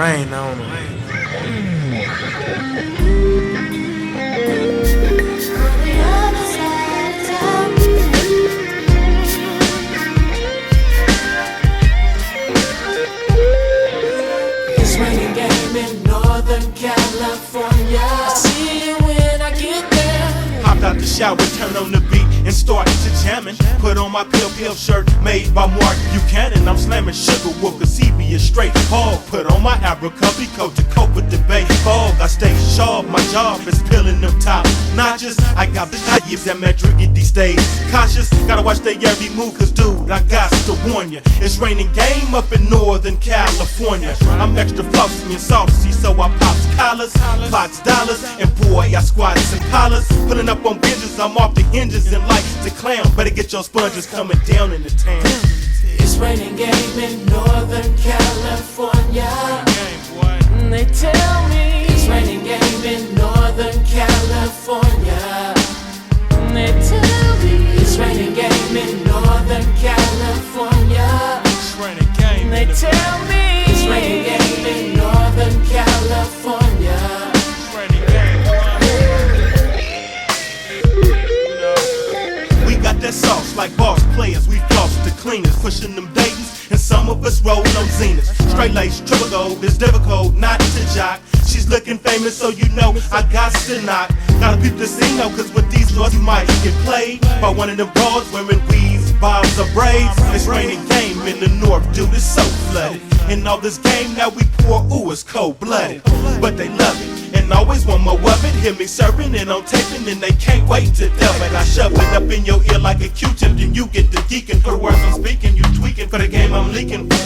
rain on them. It's raining game in Northern California. I see you when I get there. Hopped out the shower, turn on the beat and started to jamming. Put on my pill shirt made by Mark Buchanan. I'm slamming Sugar Wolf cause he be a straight hog. Put on my Abercrombie coat to cope with the bay fog. I stay sharp, my job is peeling them top notches. I got the years that Madrid these days. Cautious, gotta watch their every move cause dude, I got to warn ya. It's raining game up in Northern California. I'm extra flossy and saucy, so I pops collars, pots dollars, and boy, I squats some collars. Pulling up on binges, I'm off the hinges and like to clown. Better get your sponges coming down in the town. It's raining game in Northern California. They tell me it's raining game in Northern California. They tell me it's raining game in Northern California. It's raining game. They tell me it's raining game in Northern California. It's raining game. We got that sauce like boss players. We floss the cleaners, pushing them Daytons, and some of us roll on Zeniths. Straight lace, triple gold, it's difficult not to jock. She's looking famous, so you know I got to knock. Gotta peep the scene though, cause with these laws you might get played by one of them broads wearing weaves, bobs, or braids. It's raining game in the north, dude, it's so flooded. In all this game now we pour, ooh, it's cold-blooded. But they love it, and always want more of it. Hear me serving and I'm taping, and they can't wait to delve it. I shove it up in your ear like a Q-tip, then you get the geeking. For the words I'm speaking, you tweaking for the game I'm leaking for.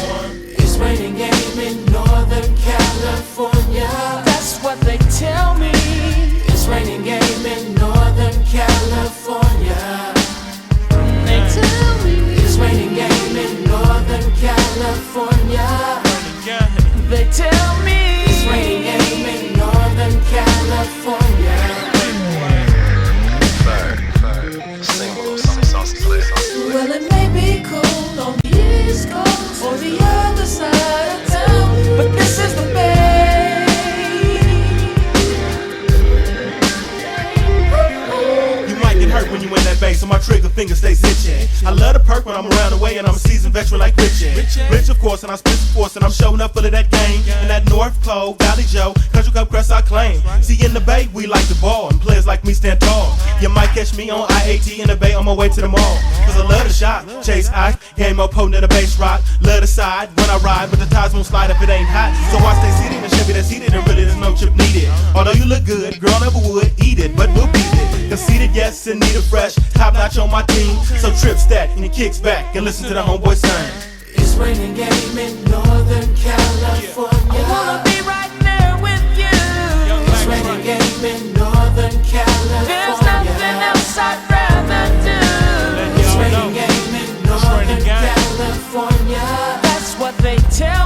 It's raining game in Northern California. That's what they tell me. It's raining game in Northern California. They tell me it's raining game in Northern California. They tell me it's raining game in Northern California. Well, it may be cold on the East Coast or the other side of town, but this is the Bay. You might get hurt when you in that bay, so my trigger finger stays itching. I love the perk when I'm around the way, and I'm a seasoned veteran like Richie. Rich, of course, and I spit the force, and I'm showing up full of that game. And that North Pole, Valley Joe, Country Cup crest I claim. See, in the bay, we like the ball, and players like me stand tall. You might catch me on I-80 in the bay on my way to the mall. Cause I love the shot, chase ice, game up holding the bass rock. Love the side when I ride, but the tires won't slide if it ain't hot. So I stay seated in a Chevy that's heated, and really there's no chip needed. Although you look good, girl never would eat it, but we'll beat it. Conceited, yes, and need a fresh, top notch on my team. So trip stack and he kicks back and listen to the homeboy sing. It's raining game in Northern California. I wanna be right there with you. It's raining game in Northern California. There's nothing else I'd rather do. It's raining game in Northern California. That's what they tell me.